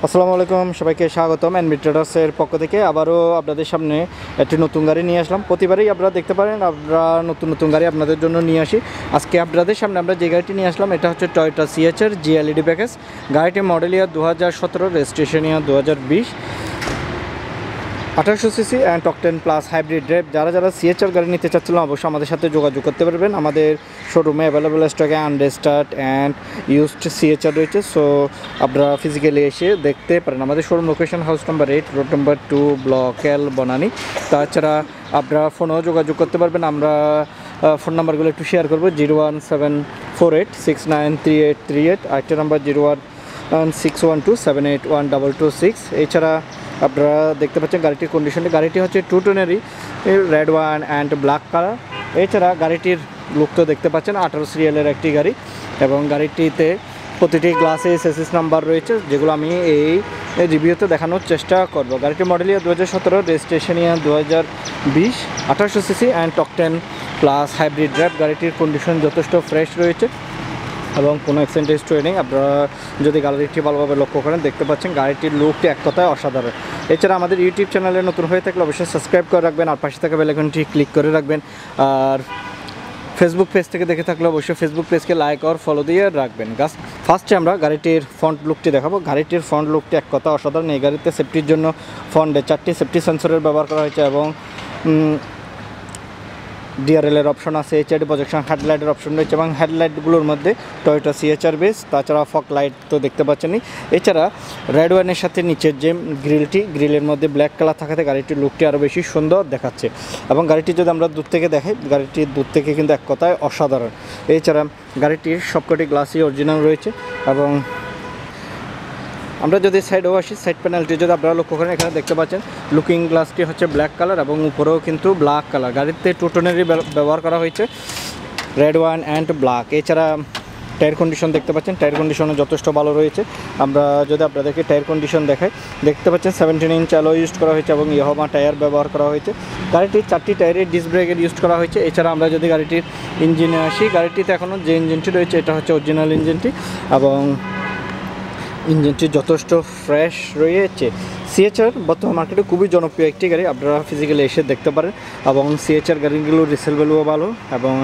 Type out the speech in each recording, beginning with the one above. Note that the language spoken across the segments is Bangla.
আসসালামু আলাইকুম, সবাইকে স্বাগতম এনবি ট্রেডার্সের পক্ষ থেকে আবারও আপনাদের সামনে একটি নতুন গাড়ি নিয়ে আসলাম। প্রতিবারই আপনারা দেখতে পারেন আমরা নতুন নতুন গাড়ি আপনাদের জন্য নিয়ে আসি। আজকে আপনাদের সামনে আমরা যে গাড়িটি নিয়ে আসলাম এটা হচ্ছে টয়োটা সিএচআর জিএলইডি প্যাকেজ। গাড়িটি model year 2017, registration year 2020, 1800 CC and talk 10 plus hybrid drive. যারা সিএচআর গাড়ি নিতে চাচ্ছিলেন অবশ্যই আমাদের সাথে যোগাযোগ করতে পারবেন। আমাদের শোরুমে অ্যাভেলেবেল স্টকে আনরেজিস্টার্ড অ্যান্ড ইউজড সিএচআর রয়েছে, সো আপনারা ফিজিক্যালি এসে দেখতে পারেন। আমাদের showroom location house number 8, road number 2, block এল, বনানী। তাছাড়া আপনারা ফোনেও যোগাযোগ করতে পারবেন। আমরা ফোন নাম্বারগুলো একটু শেয়ার করবো। 01748693838, আরেকটা নাম্বার 01612781226। এছাড়া আপনারা দেখতে পাচ্ছেন গাড়িটির কন্ডিশনটি। গাড়িটি হচ্ছে টু টোনেরই, red one and black colour. এছাড়া গাড়িটির লুক তো দেখতে পাচ্ছেন 18 সিরিয়ালের একটি গাড়ি, এবং গাড়িটিতে প্রতিটি গ্লাসে এসএস নাম্বার রয়েছে, যেগুলো আমি এই রিভিউতে দেখানোর চেষ্টা করব। গাড়িটির model year 2017, registration year 2020, 1800 CC and talk 10 plus hybrid drive. গাড়িটির কন্ডিশন যথেষ্ট ফ্রেশ রয়েছে এবং কোনো অ্যাক্সিডেন্ট হিস্ট্রি নেই। আপনারা যদি গাড়িটি ভালোভাবে লক্ষ্য করেন দেখতে পাচ্ছেন গাড়িটির লুকটি এক কথায় অসাধারণ। এছাড়া আমাদের ইউটিউব চ্যানেলে নতুন হয়ে থাকলে অবশ্যই সাবস্ক্রাইব করে রাখবেন, আর পাশে থাকা বেল আইকনটি ক্লিক করে রাখবেন। আর ফেসবুক পেজ থেকে দেখে থাকলে অবশ্যই ফেসবুক পেজকে লাইক আর ফলো দিয়ে রাখবেন। ফার্স্টে আমরা গাড়িটির ফ্রন্ট লুকটি দেখাবো। গাড়িটির ফ্রন্ট লুকটি এক কথা অসাধারণ। এই গাড়িতে সেফটির জন্য ফ্রন্টে 4টি সেফটি সেন্সরের ব্যবহার করা হয়েছে, এবং ডিআরএলের অপশন আছে, এইচআইডি প্রজেকশন হেডলাইটের অপশন রয়েছে, এবং হেডলাইটগুলোর মধ্যে টয়োটা সিএচআর বেস। তাছাড়া ফগ লাইট তো দেখতে পাচ্ছেনই। এছাড়া রেড ওয়ানের সাথে নিচের যে গ্রিলের মধ্যে ব্ল্যাক কালার থাকাতে গাড়িটির লুকটি আরও বেশি সুন্দর দেখাচ্ছে। এবং গাড়িটি যদি আমরা দূর থেকে দেখাই, গাড়িটির দূর থেকে কিন্তু এক কথায় অসাধারণ। এছাড়া গাড়িটির সবকটি গ্লাসই অরিজিনাল রয়েছে। এবং আমরা যদি সাইডেও আসি, সাইড প্যানেলটি যদি আপনারা লক্ষ্য করেন এখানে দেখতে পাচ্ছেন লুকিং গ্লাসটি হচ্ছে ব্ল্যাক কালার, এবং উপরেও কিন্তু ব্ল্যাক কালার। গাড়িতে টু টোনেরই ব্যবহার করা হয়েছে, রেড ওয়ান অ্যান্ড ব্ল্যাক। এছাড়া টায়ার কন্ডিশন দেখতে পাচ্ছেন, টায়ার কন্ডিশনও যথেষ্ট ভালো রয়েছে। আমরা যদি আপনাদেরকে টায়ার কন্ডিশন দেখাই, দেখতে পাচ্ছেন 17 ইঞ্চ অ্যালয় ইউজ করা হয়েছে এবং ইয়ামাহা টায়ার ব্যবহার করা হয়েছে। গাড়িটির 4টি টায়ারের ডিস্ক ব্রেকের ইউজ করা হয়েছে। এছাড়া আমরা যদি গাড়িটির ইঞ্জিনে আসি, গাড়িটিতে এখনও যে ইঞ্জিনটি রয়েছে এটা হচ্ছে অরিজিনাল ইঞ্জিনটি, এবং ইঞ্জিনটি যথেষ্ট ফ্রেশ রয়েছে। সিএচআর বর্তমান মার্কেটে খুবই জনপ্রিয় একটি গাড়ি, আপনারা ফিজিক্যালি এসে দেখতে পারেন। এবং সিএচআর গাড়িগুলোর রিসেল ভ্যালুও ভালো, এবং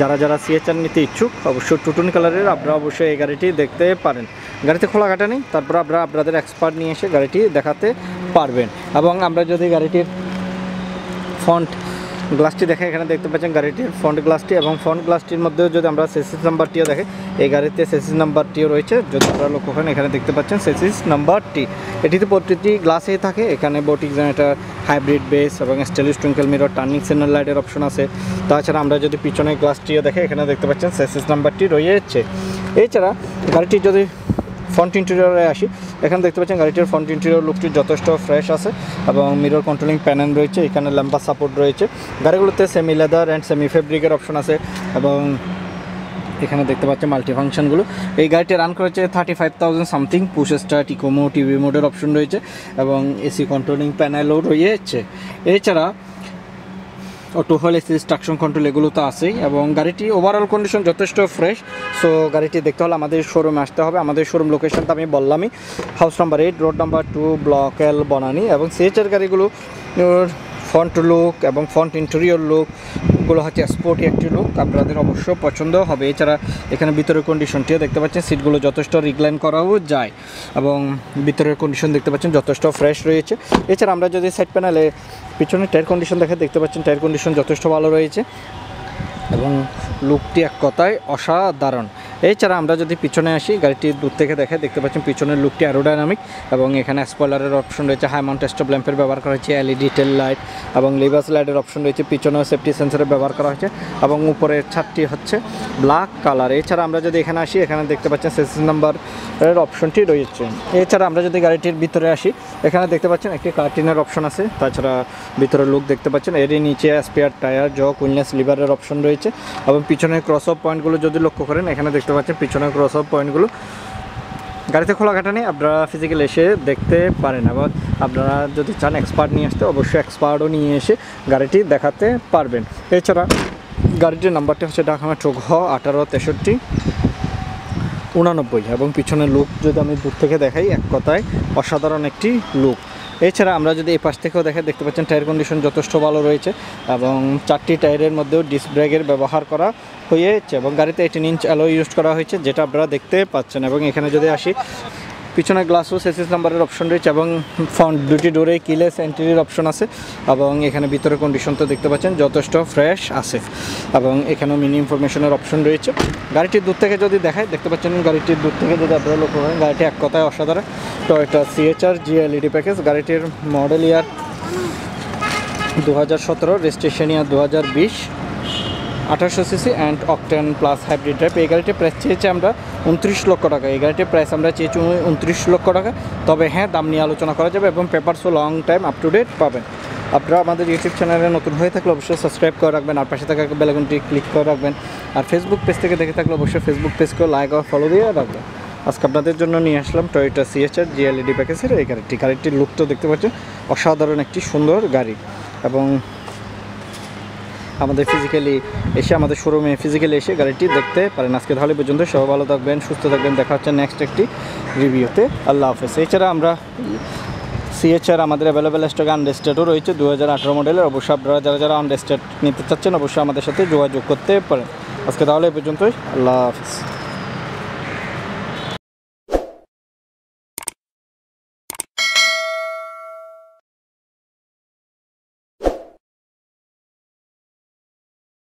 যারা সিএচআর নিতে ইচ্ছুক অবশ্যই টুটুন কালারের আপনারা অবশ্যই এই গাড়িটি দেখতে পারেন। গাড়িতে খোলা কাটা নেই, তারপর আপনারা আপনাদের এক্সপার্ট নিয়ে এসে গাড়িটি দেখাতে পারবেন। এবং আমরা যদি গাড়িটির ফ্রন্ট গ্লাসটি দেখে, এখানে দেখতে পাচ্ছেন গাড়িটির ফ্রন্ট গ্লাসটি, এবং ফ্রন্ট গ্লাসটির মধ্যেও যদি আমরা সেসিস নাম্বারটিও দেখে, এই গাড়িতে সেসিস নাম্বারটিও রয়েছে। যদি আপনারা লক্ষ্য করেন এখানে দেখতে পাচ্ছেন সেসিস নাম্বারটি। এটিতে প্রতিটি গ্লাসেই থাকে। এখানে বোটিক জেনারেটর, হাইব্রিড বেস এবং stainless twinkle mirror, turning signal লাইটের অপশন আছে। তাছাড়া আমরা যদি পিছনে গ্লাসটিও দেখে, এখানে দেখতে পাচ্ছেন সেসিস নাম্বারটি রয়েছে। এছাড়া গাড়িটি যদি ফ্রন্ট ইন্টেরিয়রে আসি, এখানে দেখতে পাচ্ছেন গাড়িটির ফ্রন্ট ইন্টেরিয়র লুকটি যথেষ্ট ফ্রেশ আছে, এবং মিরর কন্ট্রোলিং প্যানেল রয়েছে। এখানে ল্যাম্পার সাপোর্ট রয়েছে। গাড়িগুলোতে সেমি লেদার অ্যান্ড সেমি ফেব্রিকের অপশন আছে, এবং এখানে দেখতে পাচ্ছেন মাল্টি ফাংশনগুলো। এই গাড়িটি রান করেছে 35,000 সামথিং। পুশ স্টার্ট, ইকোমো, টিভি মোডের অপশন রয়েছে, এবং এসি কন্ট্রোলিং প্যানেলও রয়েছে। এছাড়া auto hold, AC traction control এগুলো তো আছেই, এবং গাড়িটি ওভারঅল কন্ডিশন যথেষ্ট ফ্রেশ। সো গাড়িটি দেখতে হলে আমাদের শোরুমে আসতে হবে। আমাদের শোরুম লোকেশনটা আমি বললামই, house number 8, road number 2, block এল, বনানী। এবং সিএচআর গাড়িগুলো ফ্রন্ট লুক এবং ফ্রন্ট ইন্টেরিয়র লুকগুলো হচ্ছে স্পোর্টি একটি লুক, আপনাদের অবশ্য পছন্দ হবে। এছাড়া এখানে ভিতরের কন্ডিশনটিও দেখতে পাচ্ছেন, সিটগুলো যথেষ্ট রিক্লাইন করাও যায়, এবং ভিতরের কন্ডিশন দেখতে পাচ্ছেন যথেষ্ট ফ্রেশ রয়েছে। এছাড়া আমরা যদি সাইড প্যানেলে পিছনে টায়ার কন্ডিশন দেখে, দেখতে পাচ্ছেন টায়ার কন্ডিশন যথেষ্ট ভালো রয়েছে, এবং লুকটি এক কথায় অসাধারণ। এছাড়া আমরা যদি পিছনে আসি, গাড়িটি দূর থেকে দেখে দেখতে পাচ্ছেন পিছনের লুকটি অ্যারোডাইনামিক, এবং এখানে স্পয়লারের অপশন রয়েছে, হাই মাউন্ট স্টপ ল্যাম্পের ব্যবহার করা হয়েছে, এলইডি টেল লাইট এবং লিভার্স লাইটের অপশন রয়েছে। পিছনেও সেফটি সেন্সরের ব্যবহার করা হয়েছে, এবং উপরের ছাদটি হচ্ছে ব্ল্যাক কালার। এছাড়া আমরা যদি এখানে আসি, এখানে দেখতে পাচ্ছেন সেসিস নাম্বারের অপশনটি রয়েছে। এছাড়া আমরা যদি গাড়িটির ভিতরে আসি, এখানে দেখতে পাচ্ছেন একটি কার্টিনের অপশন আছে। তাছাড়া ভিতরের লুক দেখতে পাচ্ছেন, এরই নিচে স্পেয়ার টায়ার, জক, উইলনেস লিভারের অপশন রয়েছে, এবং পিছনের ক্রস অফ পয়েন্টগুলো যদি লক্ষ্য করেন, এখানে দেখতে পাচ্ছেন পিছনের ক্রস অফ পয়েন্টগুলো। গাড়িতে খোলা কাটা নেই, আপনারা ফিজিক্যালি এসে দেখতে পারেন। আবার আপনারা যদি চান এক্সপার্ট নিয়ে আসতে, অবশ্যই এক্সপার্টও নিয়ে এসে গাড়িটি দেখাতে পারবেন। এছাড়া গাড়িটির নাম্বারটি হচ্ছে ঢাকা মেট্রো ঘ 1863, 89 এবং পিছনের লুক যদি আমি দূর থেকে দেখাই এক কথায় অসাধারণ একটি লুক। এছাড়া আমরা যদি এই পাশ থেকেও দেখতে পাচ্ছেন টায়ার কন্ডিশন যথেষ্ট ভালো রয়েছে এবং 4টি টায়ারের মধ্যেও ডিস্ক ব্রেকের ব্যবহার করা হয়েছে এবং গাড়িতে 18 ইঞ্চ অ্যালয় ইউজ করা হয়েছে, যেটা আপনারা দেখতে পাচ্ছেন। এবং এখানে যদি আসি, পিছনে গ্লাসও সেসিস নাম্বারের অপশন রয়েছে এবং ফ্রন্ট দুটি ডোরে কিলেস এন্ট্রির অপশন আছে এবং এখানে ভিতরে কন্ডিশন তো দেখতে পাচ্ছেন যথেষ্ট ফ্রেশ আছে এবং এখানেও মিনি ইনফরমেশনের অপশন রয়েছে। গাড়িটির দূর থেকে যদি দেখায় দেখতে পাচ্ছেন, গাড়িটির দূর থেকে যদি আপনারা লক্ষ্য করেন, গাড়িটি এক কথায় অসাধারণ। টয়োটা CHR GLED প্যাকেজ, গাড়িটির model year 2017, registration year 2020, 1800 CC and octane plus hybrid drive. এই গাড়িটির প্রাইস চেয়েছি আমরা 29 লক্ষ টাকা। এই গাড়িটির প্রাইস আমরা চেয়েছি 29 লক্ষ টাকা। তবে হ্যাঁ, দাম নিয়ে আলোচনা করা যাবে এবং পেপারসও long time up to date পাবেন। আপনারা আমাদের ইউটিউব চ্যানেলে নতুন হয়ে থাকলে অবশ্যই সাবস্ক্রাইব করে রাখবেন আর পাশে থাকা বেল আইকনটি ক্লিক করে রাখবেন। আর ফেসবুক পেজ থেকে দেখে থাকলে অবশ্যই ফেসবুক পেজকেও লাইক আর ফলো দিয়ে রাখবেন। আজকে আপনাদের জন্য নিয়ে আসলাম টয়োটা CHR GLED প্যাকেজের এই গাড়িটি। গাড়িটির লুকটা দেখতে পাচ্ছেন অসাধারণ একটি সুন্দর গাড়ি এবং আমাদের আমাদের শোরুমে ফিজিক্যালি এসে গাড়িটি দেখতে পারেন। আজকে তাহলে পর্যন্ত সবাই ভালো থাকবেন, সুস্থ থাকবেন। দেখা হচ্ছে নেক্সট একটি রিভিউতে। আল্লাহ হাফেজ। এছাড়া আমরা CHR আমাদের অ্যাভেলেবেল স্টকে আনরেজিস্টার্ডও রয়েছে 2018 মডেলের। অবশ্যই আপনারা যারা আনরেজিস্টার্ড নিতে চাচ্ছেন অবশ্যই আমাদের সাথে যোগাযোগ করতে পারেন। আজকে তাহলে এই পর্যন্তই। আল্লাহ হাফেজ।